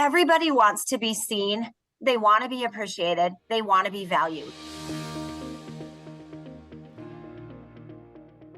Everybody wants to be seen. They want to be appreciated. They want to be valued.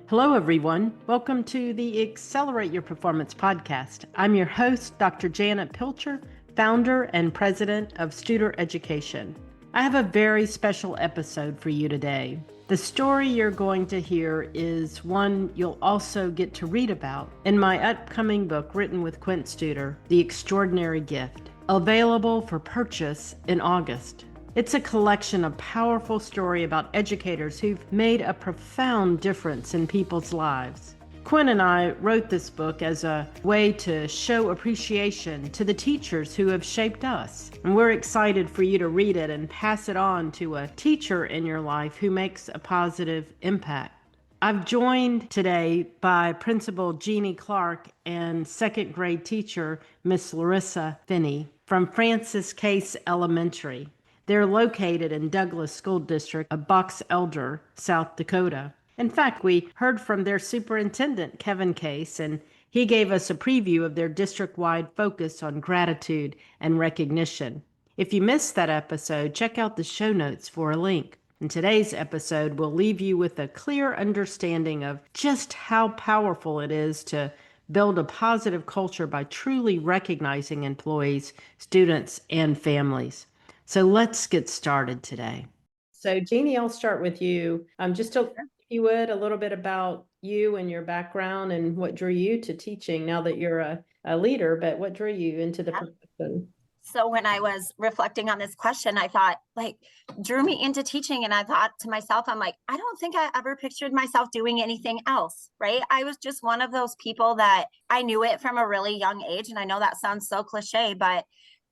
Hello, everyone. Welcome to the Accelerate Your Performance podcast. I'm your host, Dr. Janet Pilcher, founder and president of Studer Education. I have a very special episode for you today. The story you're going to hear is one you'll also get to read about in my upcoming book written with Quint Studer, The Extraordinary Gift, available for purchase in August. It's a collection of powerful stories about educators who've made a profound difference in people's lives. Quinn and I wrote this book as a way to show appreciation to the teachers who have shaped us. And we're excited for you to read it and pass it on to a teacher in your life who makes a positive impact. I've joined today by Principal Jeannie Clark and second grade teacher Miss Larissa Finney from Francis Case Elementary. They're located in Douglas School District of Box Elder, South Dakota. In fact, we heard from their superintendent, Kevin Case, and he gave us a preview of their district-wide focus on gratitude and recognition. If you missed that episode, check out the show notes for a link. In today's episode, we'll leave you with a clear understanding of just how powerful it is to build a positive culture by truly recognizing employees, students, and families. So let's get started today. So Jeannie, I'll start with you. If you would, a little bit about you and your background and what drew you to teaching now that you're a leader, but what drew you into the profession? So when I was reflecting on this question, I thought, drew me into teaching. And I thought to myself, I'm like, I don't think I ever pictured myself doing anything else, right? I was just one of those people that I knew it from a really young age. And I know that sounds so cliche, but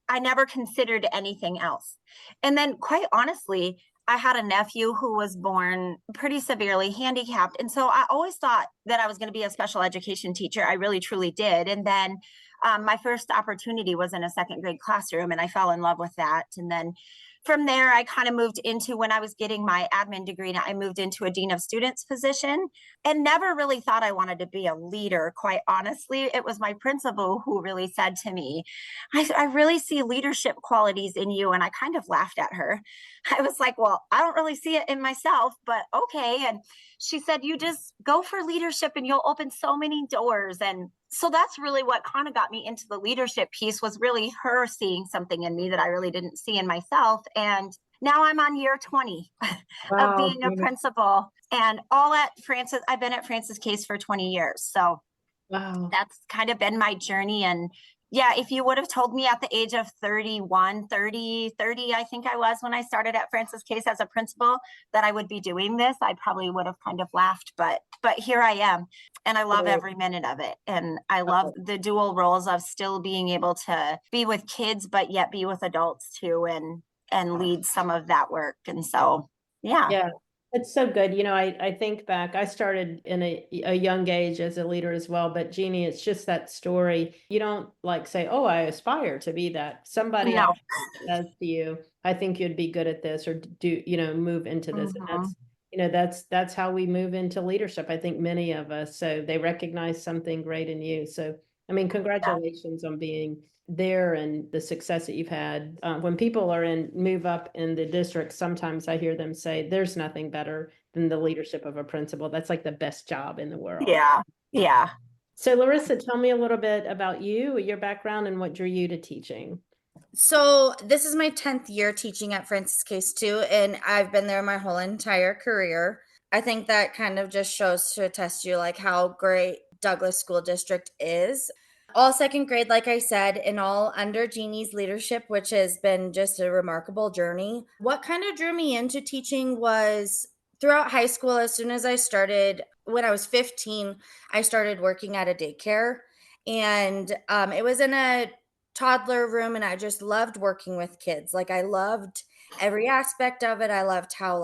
I never considered anything else. And then quite honestly, I had a nephew who was born pretty severely handicapped. And so I always thought that I was going to be a special education teacher. I really, truly did. And then my first opportunity was in a second grade classroom, and I fell in love with that. And then from there, I kind of moved into, when I was getting my admin degree, I moved into a dean of students position and never really thought I wanted to be a leader. Quite honestly, it was my principal who really said to me, I really see leadership qualities in you. And I kind of laughed at her. I was like, well, I don't really see it in myself, but okay. And she said, you just go for leadership and you'll open so many doors. And so that's really what kind of got me into the leadership piece, was really her seeing something in me that I really didn't see in myself. And now I'm on year 20 of being a principal, and all at Francis. I've been at Francis Case for 20 years. So that's kind of been my journey. And yeah, if you would have told me at the age of 31, 30, I think I was when I started at Francis Case as a principal, that I would be doing this, I probably would have kind of laughed, but here I am. And I love every minute of it. And I love the dual roles of still being able to be with kids, but yet be with adults too, and lead some of that work. And so, yeah. Yeah. It's so good. I think back, I started in a young age as a leader as well, but Jeannie, it's just that story. You don't say, oh, I aspire to be that. Somebody else says to you, I think you'd be good at this, or move into this. Mm-hmm. And that's how we move into leadership. I think many of us, so they recognize something great in you. So, congratulations on being there and the success that you've had. When people move up in the district, sometimes I hear them say, there's nothing better than the leadership of a principal. That's like the best job in the world. Yeah. So Larissa, tell me a little bit about you, your background, and what drew you to teaching. So this is my 10th year teaching at Francis Case too, and I've been there my whole entire career. I think that kind of just shows to attest you how great Douglas School District is. All second grade, like I said, and all under Jeannie's leadership, which has been just a remarkable journey. What kind of drew me into teaching was throughout high school. As soon as I started, when I was 15, I started working at a daycare, and it was in a toddler room, and I just loved working with kids. I loved every aspect of it. I loved how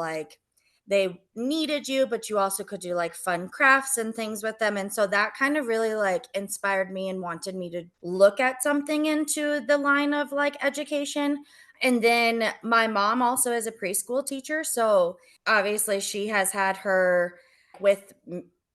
they needed you, but you also could do fun crafts and things with them. And so that kind of really inspired me and wanted me to look at something into the line of education. And then my mom also is a preschool teacher. So obviously she has had her with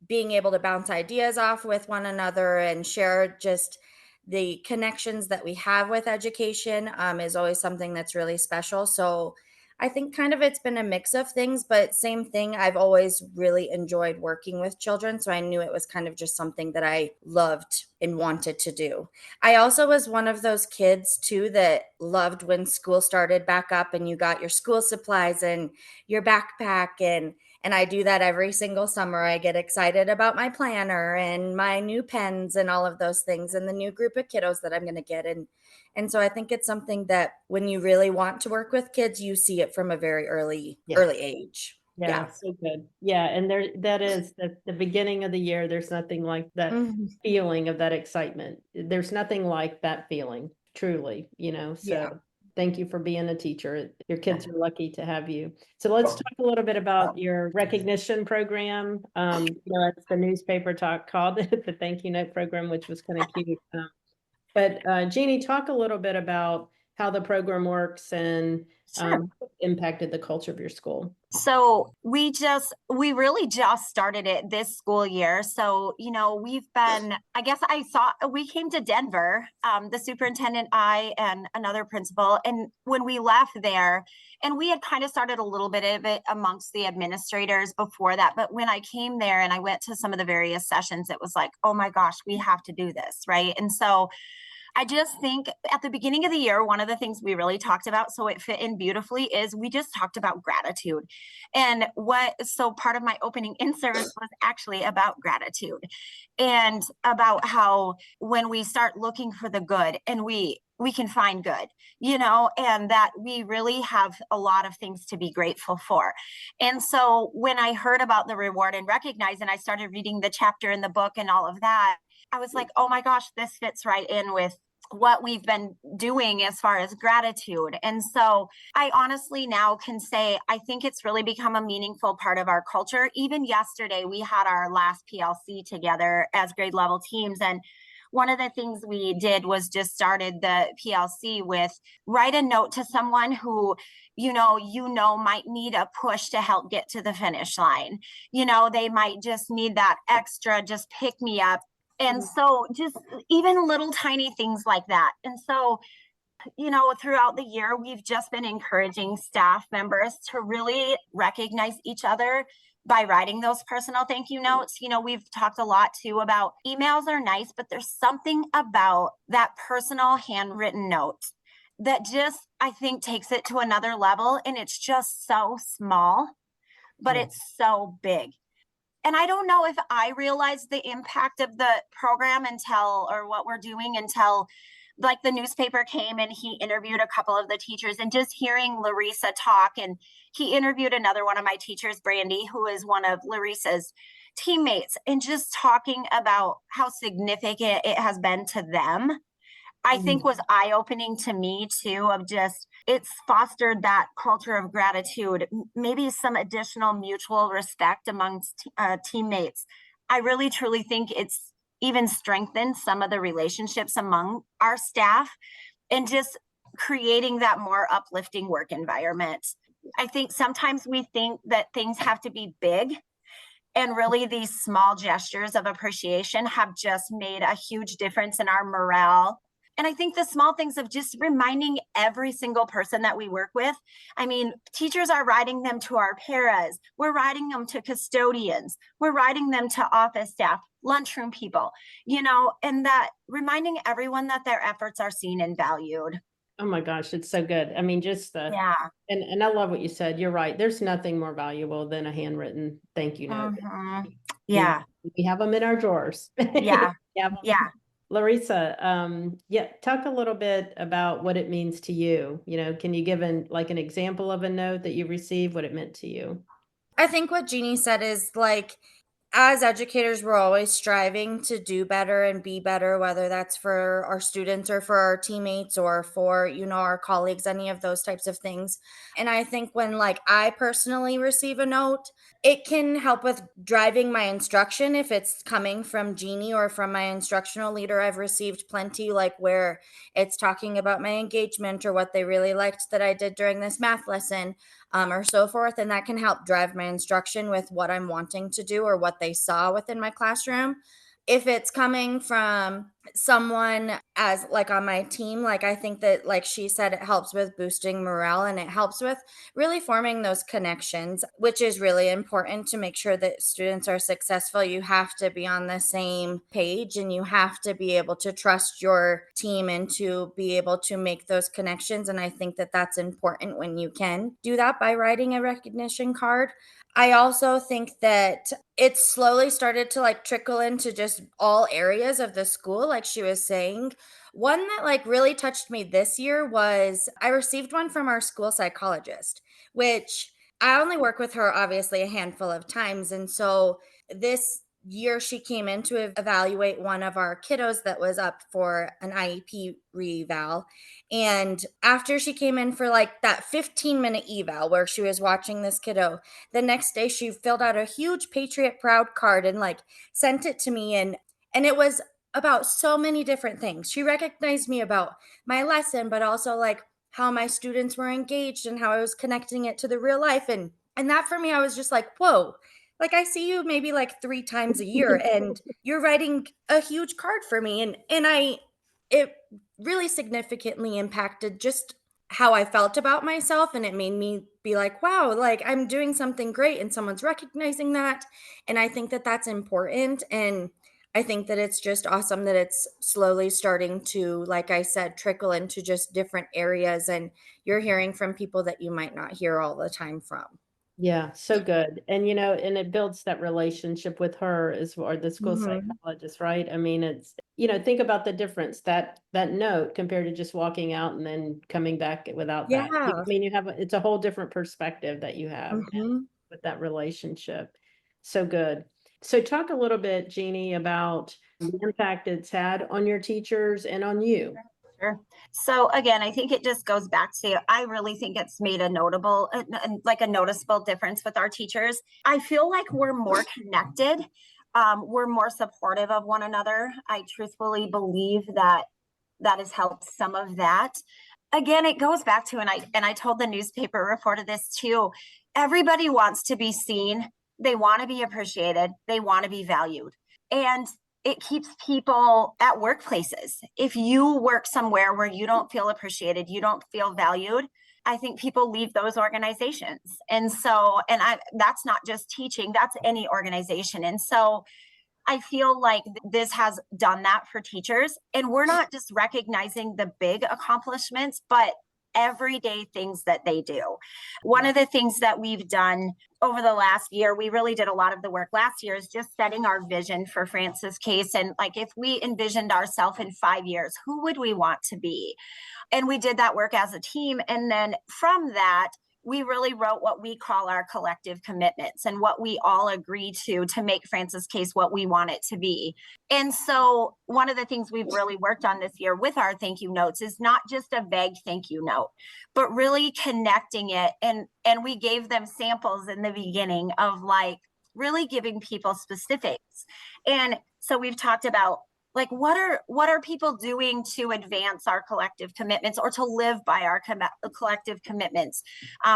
being able to bounce ideas off with one another and share just the connections that we have with education is always something that's really special. So I think kind of it's been a mix of things, but same thing. I've always really enjoyed working with children. So I knew it was kind of just something that I loved and wanted to do. I also was one of those kids too that loved when school started back up and you got your school supplies and your backpack, and I do that every single summer. I get excited about my planner and my new pens and all of those things and the new group of kiddos that I'm going to get. And so I think it's something that when you really want to work with kids, you see it from a very early age. Yeah, so good. Yeah, and there that is the beginning of the year. There's nothing like that feeling of that excitement. There's nothing like that feeling, truly, So thank you for being a teacher. Your kids are lucky to have you. So let's talk a little bit about your recognition program. It's the newspaper talk called the thank you note program, which was kind of cute. But Jeannie, talk a little bit about how the program works and impacted the culture of your school. So we really just started it this school year. So, we've been, we came to Denver, the superintendent, I, and another principal. And when we left there, and we had kind of started a little bit of it amongst the administrators before that. But when I came there and I went to some of the various sessions, it was like, oh my gosh, we have to do this. Right. And so I just think at the beginning of the year, one of the things we really talked about, so it fit in beautifully, is we just talked about gratitude. And so part of my opening in service was actually about gratitude and about how when we start looking for the good and we can find good, and that we really have a lot of things to be grateful for. And so when I heard about the reward and recognize, and I started reading the chapter in the book and all of that, I was like, oh my gosh, this fits right in with what we've been doing as far as gratitude. And so I honestly now can say, I think it's really become a meaningful part of our culture. Even yesterday, we had our last PLC together as grade level teams. And one of the things we did was just started the PLC with write a note to someone who, might need a push to help get to the finish line. They might just need that extra, just pick me up. And so just even little tiny things like that. And so, throughout the year, we've just been encouraging staff members to really recognize each other by writing those personal thank you notes. We've talked a lot too about emails are nice, but there's something about that personal handwritten note that just, I think, takes it to another level. And it's just so small, but it's so big. And I don't know if I realized the impact of the program or what we're doing until like the newspaper came and he interviewed a couple of the teachers, and just hearing Larissa talk, and he interviewed another one of my teachers, Brandy, who is one of Larissa's teammates, and just talking about how significant it has been to them, I think was eye-opening to me too, of just, it's fostered that culture of gratitude, maybe some additional mutual respect amongst teammates. I really, truly think it's even strengthened some of the relationships among our staff and just creating that more uplifting work environment. I think sometimes we think that things have to be big, and really these small gestures of appreciation have just made a huge difference in our morale. And I think the small things of just reminding every single person that we work with. I mean, teachers are writing them to our paras. We're writing them to custodians. We're writing them to office staff, lunchroom people, and that reminding everyone that their efforts are seen and valued. Oh my gosh, it's so good. I mean, just and I love what you said. You're right. There's nothing more valuable than a handwritten thank you note. Yeah. We have them in our drawers. Yeah. Larissa, talk a little bit about what it means to you. Can you give an example of a note that you received, what it meant to you? I think what Jeannie said is as educators, we're always striving to do better and be better, whether that's for our students or for our teammates or for, our colleagues, any of those types of things. And I think when I personally receive a note, it can help with driving my instruction if it's coming from Jeannie or from my instructional leader. I've received plenty where it's talking about my engagement or what they really liked that I did during this math lesson. Or so forth. And that can help drive my instruction with what I'm wanting to do or what they saw within my classroom. If it's coming from someone as like on my team, like I think that like she said, it helps with boosting morale and it helps with really forming those connections, which is really important to make sure that students are successful. You have to be on the same page and you have to be able to trust your team and to be able to make those connections. And I think that that's important when you can do that by writing a recognition card. I also think that it slowly started to like trickle into just all areas of the school, like she was saying. One that like really touched me this year was I received one from our school psychologist, which I only work with her obviously a handful of times. And so this year she came in to evaluate one of our kiddos that was up for an IEP reval. And after she came in for like that 15-minute eval where she was watching this kiddo, the next day she filled out a huge Patriot Proud card and like sent it to me, and it was about so many different things. She recognized me about my lesson, but also like how my students were engaged and how I was connecting it to the real life. And that for me, I was just like, whoa, like I see you maybe like 3 times a year and you're writing a huge card for me. And it really significantly impacted just how I felt about myself, and it made me be like, wow, like I'm doing something great and someone's recognizing that. And I think that that's important, and I think that it's just awesome that it's slowly starting to, like I said, trickle into just different areas, and you're hearing from people that you might not hear all the time from. Yeah, so good. And and it builds that relationship with her as or the school Mhm. psychologist, right? I mean, it's think about the difference that note compared to just walking out and then coming back without that. I Yeah. mean, it's a whole different perspective that you have Mhm. with that relationship. So good. So talk a little bit, Jeannie, about the impact it's had on your teachers and on you. Sure. So again, I think it just goes back to, I really think it's made a notable, like a noticeable difference with our teachers. I feel like we're more connected. We're more supportive of one another. I truthfully believe that that has helped some of that. Again, it goes back to, and I told the newspaper reporter this too. Everybody wants to be seen. They want to be appreciated. They want to be valued. And it keeps people at workplaces. If you work somewhere where you don't feel appreciated, you don't feel valued, I think people leave those organizations. And so, that's not just teaching, that's any organization. And so I feel like this has done that for teachers. And we're not just recognizing the big accomplishments, but everyday things that they do. One of the things that we've done over the last year, we really did a lot of the work last year, is just setting our vision for Francis Case. And like, if we envisioned ourselves in 5 years, who would we want to be? And we did that work as a team. And then from that, we really wrote what we call our collective commitments and what we all agree to make Francis Case what we want it to be. And so one of the things we've really worked on this year with our thank you notes is not just a vague thank you note, but really connecting it. And we gave them samples in the beginning of like really giving people specifics. And so we've talked about like what are people doing to advance our collective commitments or to live by our collective commitments,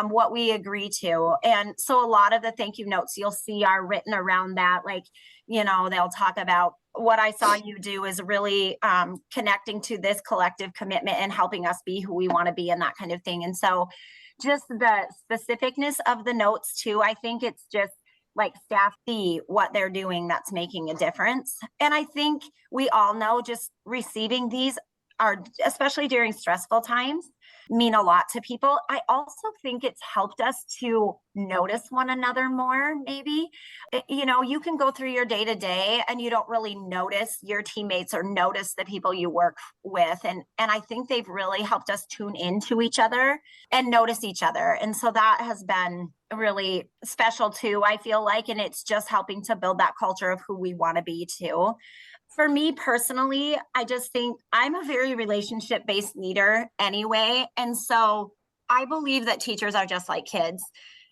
what we agree to. And so a lot of the thank you notes you'll see are written around that. Like, they'll talk about what I saw you do is really connecting to this collective commitment and helping us be who we want to be and that kind of thing. And so just the specificness of the notes too, I think it's just like staff see what they're doing that's making a difference. And I think we all know just receiving these are, especially during stressful times, mean a lot to people. I also think it's helped us to notice one another more, maybe. You can go through your day to day and you don't really notice your teammates or notice the people you work with. And I think they've really helped us tune into each other and notice each other. And so that has been really special too, I feel like. And it's just helping to build that culture of who we want to be too. For me personally, I just think I'm a very relationship based leader anyway. And so I believe that teachers are just like kids.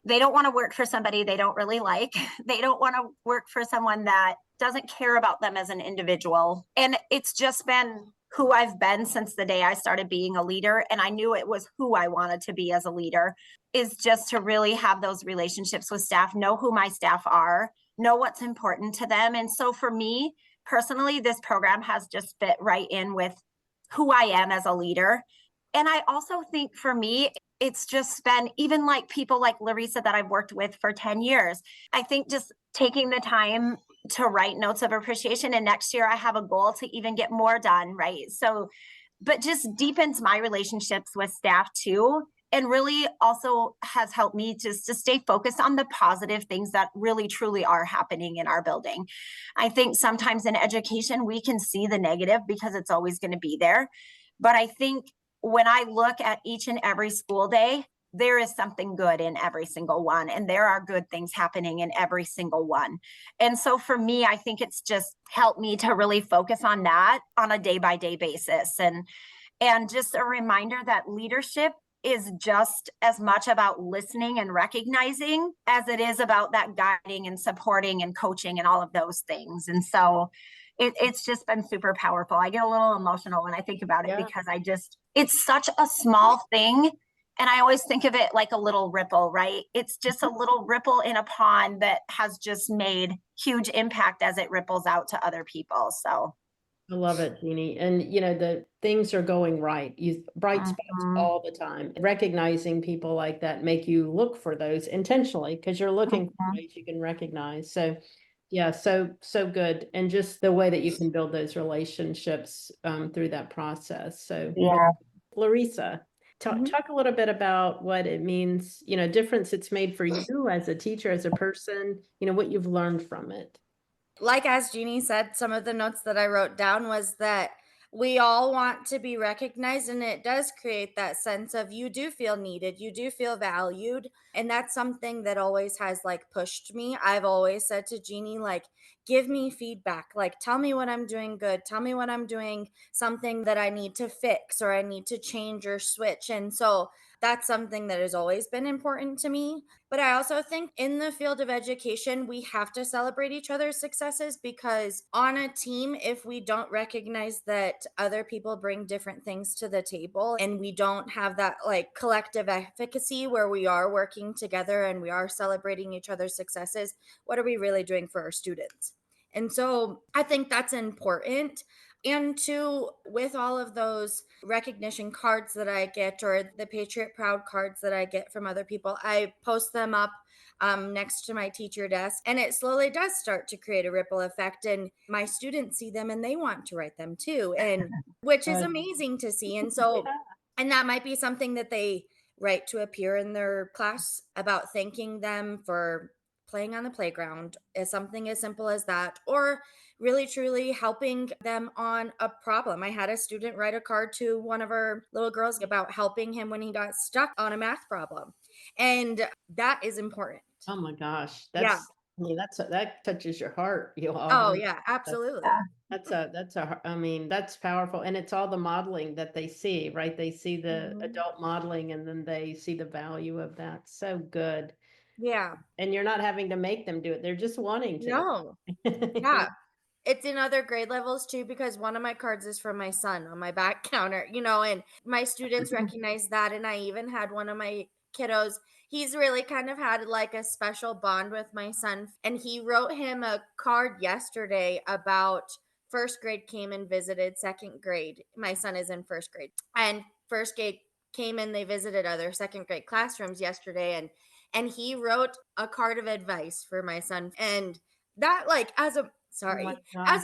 They don't want to work for somebody they don't really like. They don't want to work for someone that doesn't care about them as an individual. And it's just been who I've been since the day I started being a leader. And I knew it was who I wanted to be as a leader, is just to really have those relationships with staff, know who my staff are, know what's important to them. And so for me, personally, this program has just fit right in with who I am as a leader. And I also think for me, it's just been even like people like Larissa that I've worked with for 10 years. I think just taking the time to write notes of appreciation. And next year I have a goal to even get more done, right? So, but just deepens my relationships with staff too. And really also has helped me just to stay focused on the positive things that really truly are happening in our building. I think sometimes in education, we can see the negative because it's always going to be there. But I think when I look at each and every school day, there is something good in every single one, and there are good things happening in every single one. And so for me, I think it's just helped me to really focus on that on a day by day basis. And just a reminder that leadership is just as much about listening and recognizing as it is about that guiding and supporting and coaching and all of those things. And so it's just been super powerful. I get a little emotional when I think about it because it's such a small thing. And I always think of it like a little ripple, right? It's just a little ripple in a pond that has just made huge impact as it ripples out to other people. So I love it, Jeannie. And the things are going right. You bright spots all the time. Recognizing people like that make you look for those intentionally because you're looking for ways you can recognize. So yeah, so good. And just the way that you can build those relationships through that process. So yeah. Larissa, talk a little bit about what it means, difference it's made for you as a teacher, as a person, what you've learned from it. Like as Jeannie said, some of the notes that I wrote down was that we all want to be recognized, and it does create that sense of you do feel needed, you do feel valued. And that's something that always has like pushed me. I've always said to Jeannie, like, give me feedback, like tell me what I'm doing good, tell me what I'm doing something that I need to fix or I need to change or switch. And so that's something that has always been important to me. But I also think in the field of education, we have to celebrate each other's successes, because on a team, if we don't recognize that other people bring different things to the table and we don't have that like collective efficacy where we are working together and we are celebrating each other's successes, what are we really doing for our students? And so I think that's important. And two, with all of those recognition cards that I get or the Patriot Proud cards that I get from other people, I post them up next to my teacher desk, and it slowly does start to create a ripple effect. And my students see them and they want to write them too, and which is amazing to see. And so, and that might be something that they write to a peer in their class about thanking them for playing on the playground, is something as simple as that, or really truly helping them on a problem. I had a student write a card to one of our little girls about helping him when he got stuck on a math problem. And that is important. Oh my gosh. Yeah. That touches your heart, you all. Oh yeah, absolutely. That's powerful. And it's all the modeling that they see, right? They see the adult modeling and then they see the value of that. So good. Yeah. And you're not having to make them do it. They're just wanting to. No. Yeah. It's in other grade levels too, because one of my cards is from my son on my back counter, and my students recognize that. And I even had one of my kiddos, he's really kind of had like a special bond with my son. And he wrote him a card yesterday about first grade came and visited second grade. My son is in first grade, and first grade came and they visited other second grade classrooms yesterday. And he wrote a card of advice for my son. And that, like, as a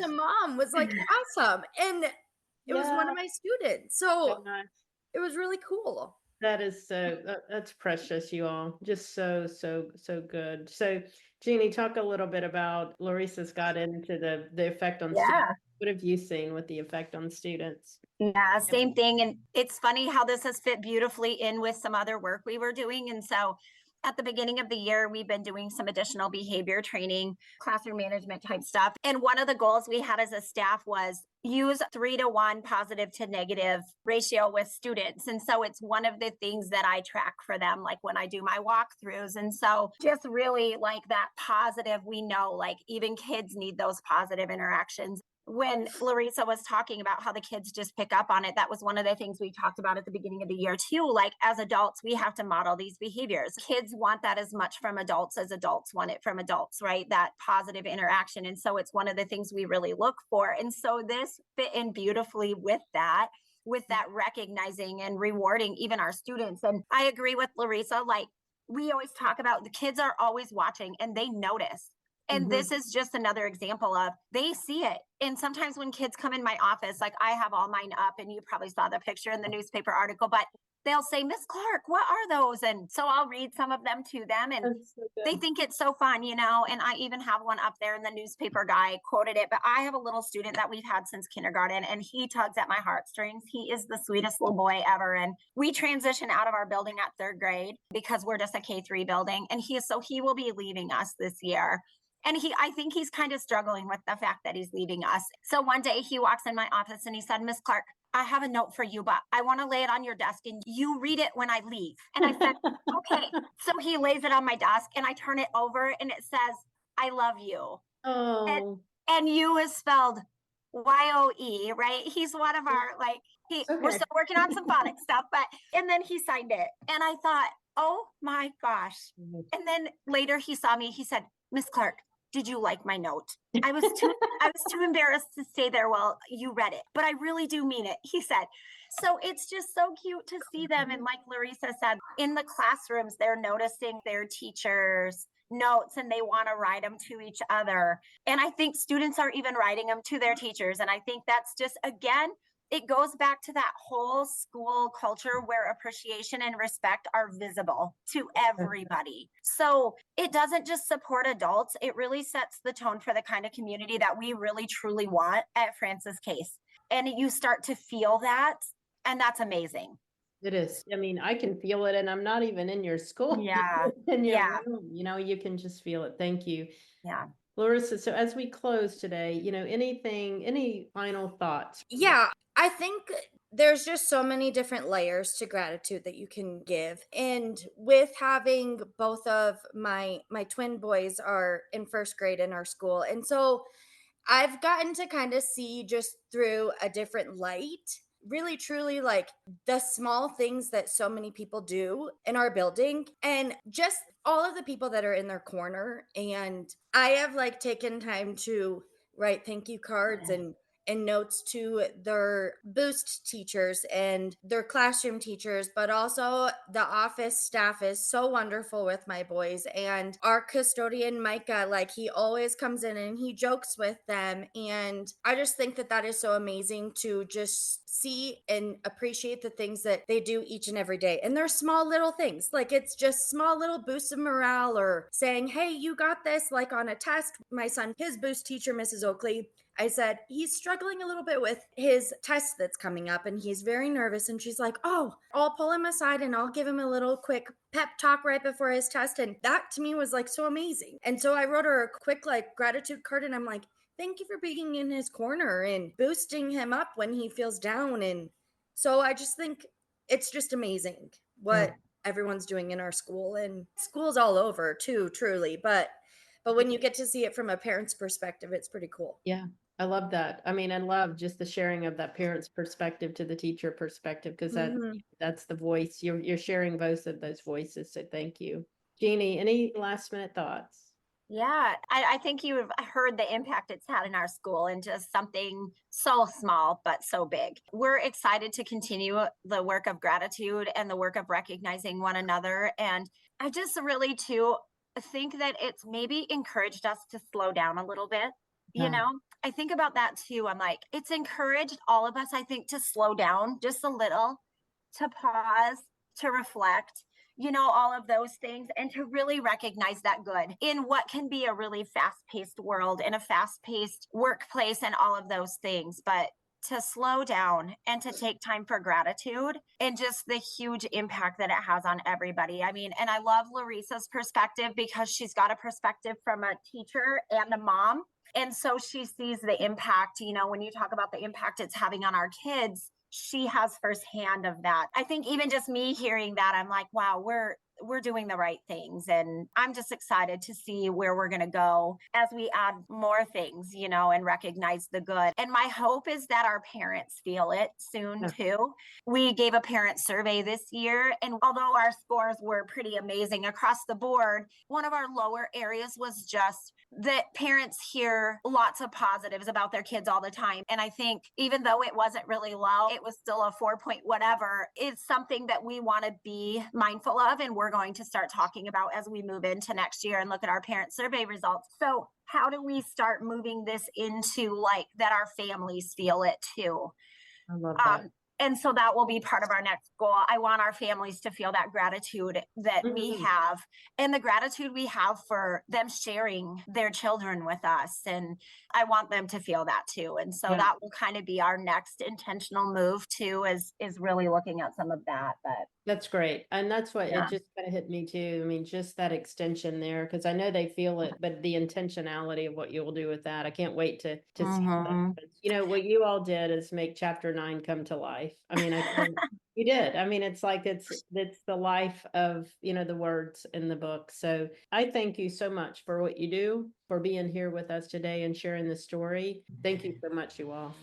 mom was like awesome. And it was one of my students. So it was really cool. That is that's precious, you all. Just so good. So Jeannie, talk a little bit about Larissa's got into the effect on students. What have you seen with the effect on students? Yeah, same thing. And it's funny how this has fit beautifully in with some other work we were doing. And so at the beginning of the year, we've been doing some additional behavior training, classroom management type stuff. And one of the goals we had as a staff was use 3-to-1 positive to negative ratio with students. And so it's one of the things that I track for them, like when I do my walkthroughs. And so just really like that positive, we know like even kids need those positive interactions. when Larissa was talking about how the kids just pick up on it, that was one of the things we talked about at the beginning of the year too. Like as adults, we have to model these behaviors. Kids want that as much from adults as adults want it from adults, right? That positive interaction. And so it's one of the things we really look for. And so this fit in beautifully with that recognizing and rewarding even our students. And I agree with Larissa, like we always talk about the kids are always watching and they notice. And this is just another example of they see it. And sometimes when kids come in my office, like I have all mine up and you probably saw the picture in the newspaper article, but they'll say, Miss Clark, what are those? And so I'll read some of them to them and So they think it's so fun, you know, and I even have one up there and the newspaper guy quoted it, but I have a little student that we've had since kindergarten and he tugs at my heartstrings. He is the sweetest little boy ever. And we transition out of our building at third grade because we're just a K-3 building. And he will be leaving us this year. And I think he's kind of struggling with the fact that he's leaving us. So one day he walks in my office and he said, Miss Clark, I have a note for you, but I want to lay it on your desk and you read it when I leave. And I said, okay. So he lays it on my desk and I turn it over and it says, I love you. Oh, And you is spelled Y-O-E, right? He's one of our, we're still working on some phonics stuff, and then he signed it. And I thought, oh my gosh. And then later he saw me, he said, Miss Clark, did you like my note? I was too embarrassed to stay there. Well, you read it, but I really do mean it. He said, so it's just so cute to see them. And like Larissa said, in the classrooms, they're noticing their teachers' notes and they want to write them to each other. And I think students are even writing them to their teachers. And I think that's just, again, it goes back to that whole school culture where appreciation and respect are visible to everybody. So it doesn't just support adults. It really sets the tone for the kind of community that we really truly want at Francis Case. And you start to feel that, and that's amazing. it is. I mean, I can feel it and I'm not even in your school. Yeah. In your room, you know, you can just feel it. Thank you. Yeah. Larissa, so as we close today, you know, any final thoughts? Yeah, I think there's just so many different layers to gratitude that you can give. And with having both of my twin boys are in first grade in our school. And so I've gotten to kind of see just through a different light, really truly like the small things that so many people do in our building and just all of the people that are in their corner. And I have like taken time to write thank you cards and notes to their boost teachers and their classroom teachers, but also the office staff is so wonderful with my boys. And our custodian, Micah, like he always comes in and he jokes with them. And I just think that that is so amazing to just see and appreciate the things that they do each and every day. And they're small little things, like it's just small little boosts of morale or saying, hey, you got this, like on a test. My son, his boost teacher, Mrs. Oakley, I said, he's struggling a little bit with his test that's coming up and he's very nervous. And she's like, oh, I'll pull him aside and I'll give him a little quick pep talk right before his test. And that to me was like so amazing. And so I wrote her a quick like gratitude card and I'm like, thank you for being in his corner and boosting him up when he feels down. And so I just think it's just amazing what everyone's doing in our school, and schools all over too, truly. But when you get to see it from a parent's perspective, it's pretty cool. Yeah, I love that. I mean, I love just the sharing of that parent's perspective to the teacher perspective, because that's the voice. You're sharing both of those voices. So thank you. Jeannie, any last minute thoughts? Yeah, I think you've heard the impact it's had in our school and just something so small, but so big. We're excited to continue the work of gratitude and the work of recognizing one another. And I just really too think that it's maybe encouraged us to slow down a little bit. You know, I think about that too. I'm like, it's encouraged all of us, I think, to slow down just a little, to pause, to reflect, you know, all of those things, and to really recognize that good in what can be a really fast-paced world and a fast-paced workplace and all of those things. But to slow down and to take time for gratitude and just the huge impact that it has on everybody. I mean, and I love Larissa's perspective because she's got a perspective from a teacher and a mom. And so she sees the impact, you know, when you talk about the impact it's having on our kids, she has firsthand of that. I think even just me hearing that, I'm like, wow, we're doing the right things. And I'm just excited to see where we're going to go as we add more things, and recognize the good. And my hope is that our parents feel it soon too. We gave a parent survey this year, and although our scores were pretty amazing across the board, one of our lower areas was just that parents hear lots of positives about their kids all the time. And I think even though it wasn't really low, it was still a 4 point whatever. It's something that we want to be mindful of, and we're going to start talking about as we move into next year and look at our parent survey results. So how do we start moving this into like that our families feel it too? I love that. And so that will be part of our next goal. I want our families to feel that gratitude that we have, and the gratitude we have for them sharing their children with us. And I want them to feel that too. And so that will kind of be our next intentional move too, is really looking at some of that. But that's great. And that's what it just kind of hit me too. I mean, just that extension there, because I know they feel it, but the intentionality of what you'll do with that, I can't wait to see that. What you all did is make chapter 9 come to life. I mean, I think you did. I mean, it's like, it's the life of, the words in the book. So I thank you so much for what you do, for being here with us today and sharing the story. Thank you so much, you all.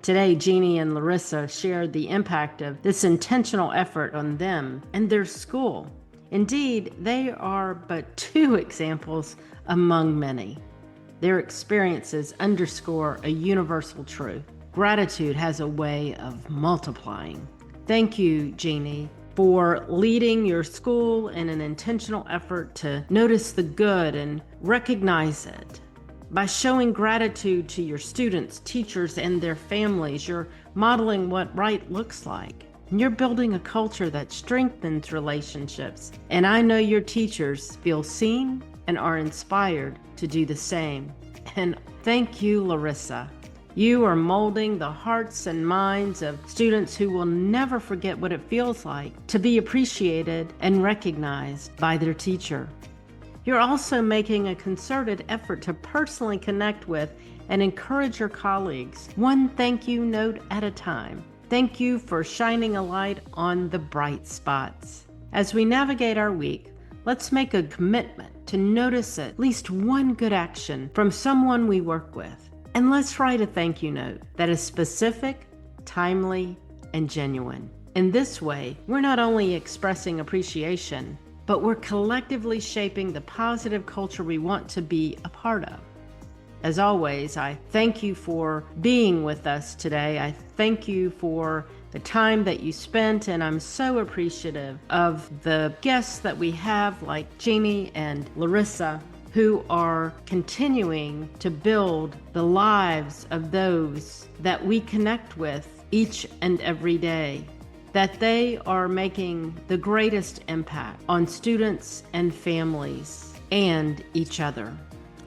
Today, Jeannie and Larissa shared the impact of this intentional effort on them and their school. Indeed, they are but 2 examples among many. Their experiences underscore a universal truth. Gratitude has a way of multiplying. Thank you, Jeannie, for leading your school in an intentional effort to notice the good and recognize it. By showing gratitude to your students, teachers, and their families, you're modeling what right looks like. You're building a culture that strengthens relationships. And I know your teachers feel seen and are inspired to do the same. And thank you, Larissa. You are molding the hearts and minds of students who will never forget what it feels like to be appreciated and recognized by their teacher. You're also making a concerted effort to personally connect with and encourage your colleagues, one thank you note at a time. Thank you for shining a light on the bright spots. As we navigate our week, let's make a commitment to notice at least one good action from someone we work with. And let's write a thank you note that is specific, timely, and genuine. In this way, we're not only expressing appreciation, but we're collectively shaping the positive culture we want to be a part of. As always, I thank you for being with us today. I thank you for the time that you spent, and I'm so appreciative of the guests that we have, like Jeannie and Larissa, who are continuing to build the lives of those that we connect with each and every day. That they are making the greatest impact on students and families and each other.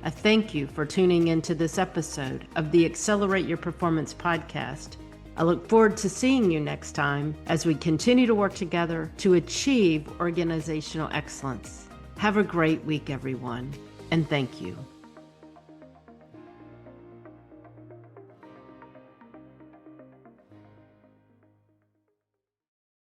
I thank you for tuning into this episode of the Accelerate Your Performance podcast. I look forward to seeing you next time as we continue to work together to achieve organizational excellence. Have a great week, everyone, and thank you.